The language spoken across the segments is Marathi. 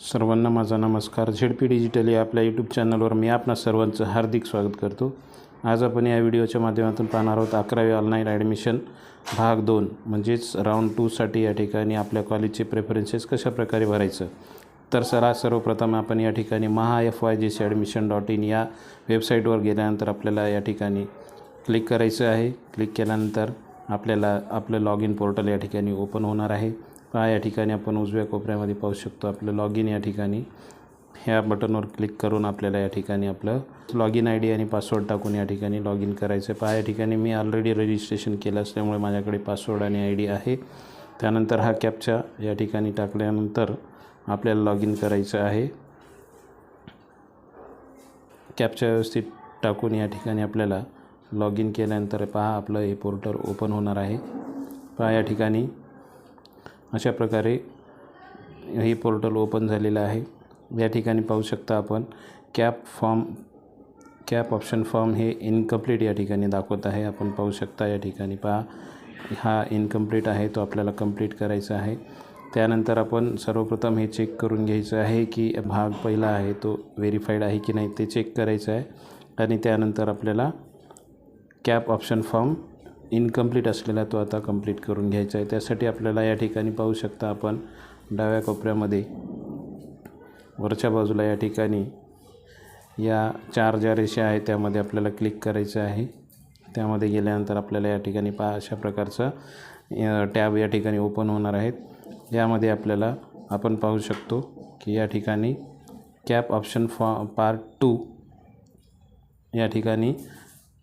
सर्वांना माझा नमस्कार. झेडपी डिजिटल या आपल्या यूट्यूब चॅनलवर मी आपणा सर्वांचं हार्दिक स्वागत करतो. आज आपण या व्हिडिओच्या माध्यमातून पाहणार आहोत 11वी ऑनलाईन ॲडमिशन भाग 2 म्हणजेच राऊंड 2साठी या ठिकाणी आपल्या कॉलेजचे प्रेफरन्सेस कशा प्रकारे भरायचं. तर सर्वप्रथम आपण या ठिकाणी mahafyjcadmission.in या वेबसाईटवर गेल्यानंतर आपल्याला या ठिकाणी क्लिक करायचं आहे. क्लिक केल्यानंतर आपल्याला आपलं लॉग इन पोर्टल या ठिकाणी ओपन होणार आहे. या ठिकाणी आपण उजव्या कोपऱ्यामध्ये पाहू शकतो आपलं लॉग इन. या ठिकाणी ह्या बटनवर क्लिक करून आपल्याला या ठिकाणी आपलं लॉग इन ID आणि पासवर्ड टाकून या ठिकाणी लॉग इन करायचं आहे. या ठिकाणी मी ऑलरेडी रजिस्ट्रेशन केलं असल्यामुळे माझ्याकडे पासवर्ड आणि ID आहे. त्यानंतर हा कॅप्चा या ठिकाणी टाकल्यानंतर आपल्याला लॉग इन करायचं आहे. कॅप्चा व्यवस्थित टाकून या ठिकाणी आपल्याला लॉग इन केल्यानंतर आपलं हे पोर्टल ओपन होणार आहे. या ठिकाणी अशा प्रकारे हे पोर्टल ओपन झालेलं आहे. या ठिकाणी पाहू शकता आपण कॅप ऑप्शन फॉर्म हे इनकम्प्लीट या ठिकाणी दाखवत आहे. आपण पाहू शकता या ठिकाणी हा इनकम्प्लीट आहे, तो आपल्याला कंप्लीट करायचा आहे. त्यानंतर आपण सर्वप्रथम हे चेक करून घ्यायचं आहे की भाग पहिला आहे तो व्हेरीफाईड आहे की नाही ते चेक करायचं आहे. आणि त्यानंतर आपल्याला कॅप ऑप्शन फॉर्म इनकम्प्लीट असलेला तो आता कंप्लीट करून घ्यायचा आहे. त्यासाठी आपल्याला या ठिकाणी पाहू शकता आपण डाव्या कोपऱ्यामध्ये वरच्या बाजूला या ठिकाणी या 4 ज्या रेषा आहेत त्यामध्ये आपल्याला क्लिक करायचं आहे. त्यामध्ये गेल्यानंतर आपल्याला या ठिकाणी अशा प्रकारचं टॅब या ठिकाणी ओपन होणार आहेत. यामध्ये आपल्याला आपण पाहू शकतो की या ठिकाणी कॅप ऑप्शन पार्ट 2 या ठिकाणी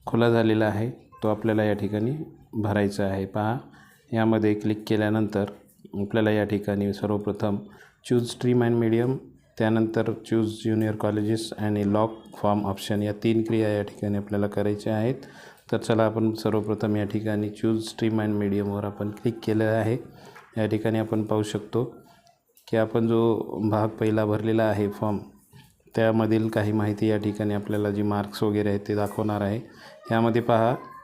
खुला झालेला आहे, तो आपल्याला या ठिकाणी भरायचा आहे. यामध्ये क्लिक केल्यानंतर आपल्याला या ठिकाणी सर्वप्रथम चूज स्ट्रीम अँड मीडियम, त्यानंतर चूज ज्युनियर कॉलेजेस आणि लॉक फॉर्म ऑप्शन या 3 क्रिया या ठिकाणी आपल्याला करायच्या आहेत. तर चला आपण सर्वप्रथम या ठिकाणी चूज स्ट्रीम अँड मीडियमवर आपण क्लिक केलं आहे. या ठिकाणी आपण पाहू शकतो की आपण जो भाग पहिला भरलेला आहे फॉर्म त्यामधील काही माहिती या ठिकाणी आपल्याला जी मार्क्स वगैरे आहेत ते दाखवणार आहे. यामध्ये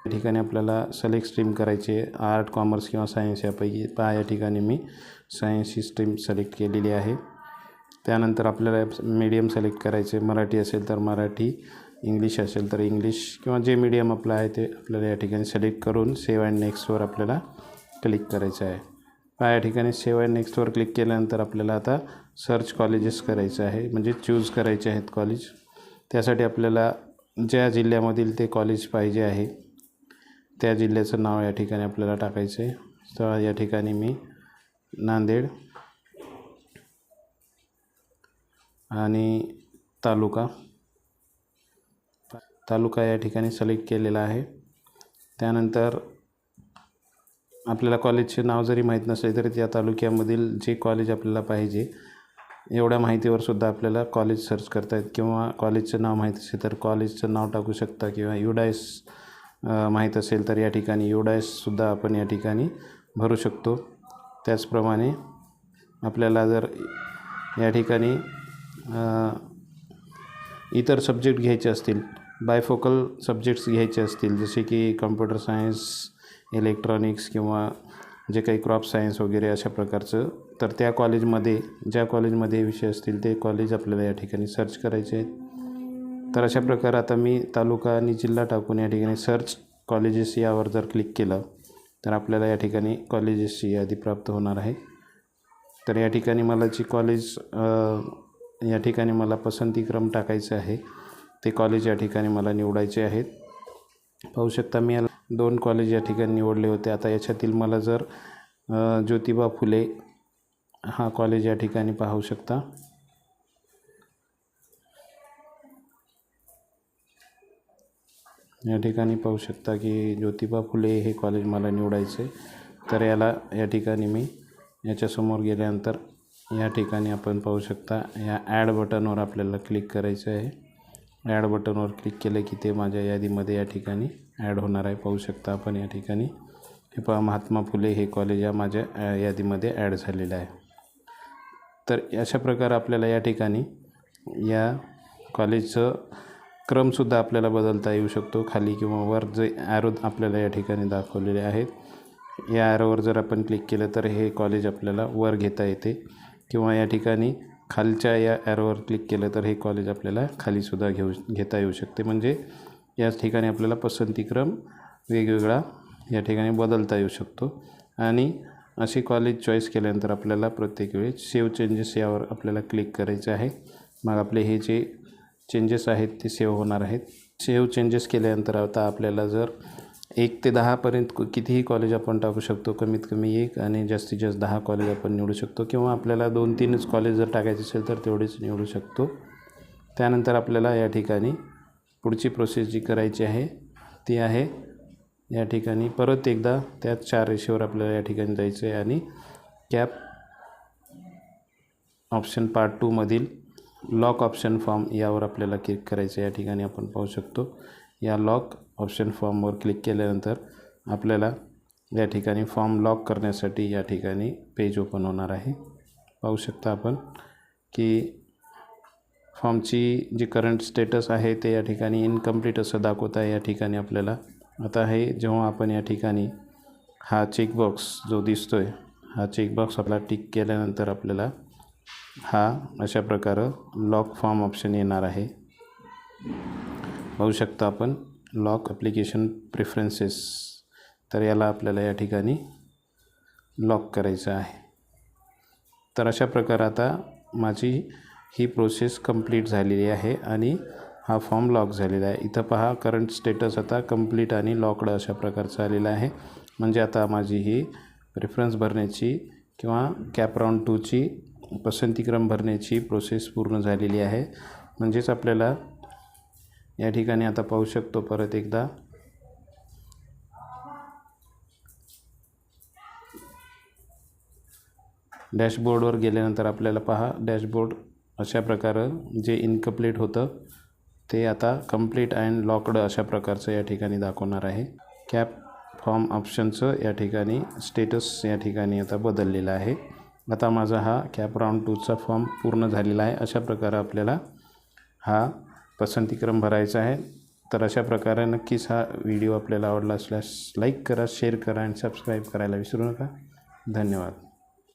या ठिकाणी आपल्याला सिलेक्ट स्ट्रीम करायची आहे, आर्ट, कॉमर्स किंवा सायन्स यापैकी. या ठिकाणी मी सायन्स ही स्ट्रीम सिलेक्ट केलेली आहे. त्यानंतर आपल्याला मीडियम सिलेक्ट करायचे, मराठी असेल तर मराठी, इंग्लिश असेल तर इंग्लिश किंवा जे मीडियम आपलं आहे ते आपल्याला या ठिकाणी सिलेक्ट करून सेव्ह अँड नेक्स्टवर आपल्याला क्लिक करायचं आहे. या ठिकाणी सेव्ह अँड नेक्स्टवर क्लिक केल्यानंतर आपल्याला आता सर्च कॉलेजेस करायचं आहे, म्हणजे चूज करायचे आहेत कॉलेज. त्यासाठी आपल्याला ज्या जिल्ह्यामधील ते कॉलेज पाहिजे आहे त्या जिल्ह्याचं नाव या ठिकाणी आपल्याला टाकायचं आहे. तर या ठिकाणी मी नांदेड आणि तालुका या ठिकाणी सिलेक्ट केलेला आहे. त्यानंतर आपल्याला कॉलेजचे नाव जरी माहीत नसले तरी त्या तालुक्यामधील जे कॉलेज आपल्याला पाहिजे एवढ्या माहितीवर सुद्धा आपल्याला कॉलेज सर्च करता येत, किंवा कॉलेजचं नाव माहीत असेल तर कॉलेजचं नाव टाकू शकता, किंवा युडायस माहीत असेल तर या ठिकाणी युडायससुद्धा आपण या ठिकाणी भरू शकतो. त्याचप्रमाणे आपल्याला जर या ठिकाणी इतर सब्जेक्ट घ्यायचे असतील, बायफोकल सब्जेक्ट्स घ्यायचे असतील जसे की कम्प्युटर सायन्स, इलेक्ट्रॉनिक्स किंवा जे काही क्रॉप सायन्स वगैरे अशा प्रकारचं, तर त्या कॉलेजमध्ये ज्या कॉलेजमध्ये विषय असतील ते कॉलेज आपल्याला या ठिकाणी सर्च करायचे आहेत. तर अशा प्रकारे आता मी तालुका आणि जिल्हा टाकून या ठिकाणी सर्च कॉलेजेस यावर जर क्लिक केलं तर आपल्याला या ठिकाणी कॉलेजेसची यादी प्राप्त होणार आहे. तर या ठिकाणी मला जी कॉलेज या ठिकाणी मला पसंतीक्रम टाकायचं आहे ते कॉलेज या ठिकाणी मला निवडायचे आहेत. पाहू शकता मी 2 कॉलेज या ठिकाणी निवडले होते. आता याच्यातील मला जर ज्योतिबा फुले हा कॉलेज या ठिकाणी पाहू शकता. या ठिकाणी पाहू शकता की ज्योतिबा फुले हे कॉलेज मला निवडायचे. तर या ठिकाणी मी याच्यासमोर गेल्यानंतर या ठिकाणी आपण पाहू शकता या ॲड बटनवर आपल्याला क्लिक करायचं आहे. ॲड बटनवर क्लिक केलं की ते माझ्या यादीमध्ये या ठिकाणी ॲड होणार आहे. पाहू शकता आपण या ठिकाणी हे महात्मा फुले हे कॉलेज या माझ्या यादीमध्ये ॲड झालेलं आहे. तर अशा प्रकारे आपल्याला या ठिकाणी या कॉलेजचं क्रमसुद्धा आपल्याला बदलता येऊ शकतो. खाली किंवा वर जे ॲरो आपल्याला या ठिकाणी दाखवलेले आहेत या ॲरोवर जर आपण क्लिक केलं तर हे कॉलेज आपल्याला वर घेता येते, किंवा या ठिकाणी खालच्या या ॲरोवर क्लिक केलं तर हे कॉलेज आपल्याला खालीसुद्धा घेता येऊ शकते. म्हणजे याच ठिकाणी आपल्याला पसंतीक्रम वेगवेगळा या ठिकाणी बदलता येऊ शकतो. आणि असे कॉलेज चॉईस केल्यानंतर आपल्याला प्रत्येक वेळेस सेव्ह चेंजेस यावर आपल्याला क्लिक करायचे आहे. मग आपले हे जे चेंजेस आहेत ते सेव्ह होणार आहेत. सेव्ह चेंजेस केल्यानंतर आता आपल्याला जर 1 ते 10पर्यंत कितीही कॉलेज आपण टाकू शकतो. कमीत कमी 1 आणि जास्तीत जास्त 10 कॉलेज आपण निवडू शकतो. किंवा आपल्याला 2-3च कॉलेज जर टाकायचे असेल तर तेवढेच निवडू शकतो. त्यानंतर आपल्याला या ठिकाणी पुढची प्रोसेस जी करायची आहे ती आहे या ठिकाणी परत एकदा त्याच 4 रेषेवर आपल्याला या ठिकाणी जायचं आहे आणि कॅप ऑप्शन पार्ट 2 मधील लॉक ऑप्शन फॉर्म यावर आपल्याला क्लिक करायचं आहे. या ठिकाणी आपण पाहू शकतो या लॉक ऑप्शन फॉर्मवर क्लिक केल्यानंतर आपल्याला या ठिकाणी फॉर्म लॉक करण्यासाठी या ठिकाणी पेज ओपन होणार आहे. पाहू शकता आपण की फॉर्मची जी करंट स्टेटस आहे ते या ठिकाणी इनकम्प्लीट असं दाखवत आहे. या ठिकाणी आपल्याला आता हे जेव्हा आपण या ठिकाणी हा चेकबॉक्स जो दिसतो आहे हा चेकबॉक्स आपला टिक केल्यानंतर आपल्याला हा अशा प्रकारे लॉक फॉर्म ऑप्शन येणार आहे. पाहू शकता आपण लॉक ॲप्लिकेशन प्रेफरन्सेस. तर याला आपल्याला या ठिकाणी लॉक करायचं आहे. तर अशा प्रकारे आता माझी ही प्रोसेस कंप्लीट झालेली आहे आणि हा फॉर्म लॉक झालेला आहे. इथं पहा करंट स्टेटस आता कंप्लीट आणि लॉकड अशा प्रकारचं आलेलं आहे. म्हणजे आता माझी ही प्रेफरन्स भरण्याची किंवा कॅप राऊंड 2ची पसंतीक्रम भरण्याची प्रोसेस पूर्ण झालेली आहे. म्हणजेच आपल्याला या ठिकाणी आता पाहू शकतो परत एकदा डॅशबोर्डवर गेल्यानंतर आपल्याला पहा डॅशबोर्ड अशा प्रकारे जे इनकम्प्लीट होतं ते आता कंप्लीट अँड लॉकड अशा प्रकारचं या ठिकाणी दाखवणार आहे. कॅप फॉर्म ऑप्शनचं या ठिकाणी स्टेटस या ठिकाणी आता बदललेलं आहे. आता माझा हा कॅप राऊंड 2चा फॉर्म पूर्ण झालेला आहे. अशा प्रकारे आपल्याला हा पसंतीक्रम भरायचा आहे. तर अशा प्रकारे नक्कीच हा व्हिडिओ आपल्याला आवडला असल्यास लाईक करा, शेअर करा आणि सबस्क्राईब करायला विसरू नका. धन्यवाद.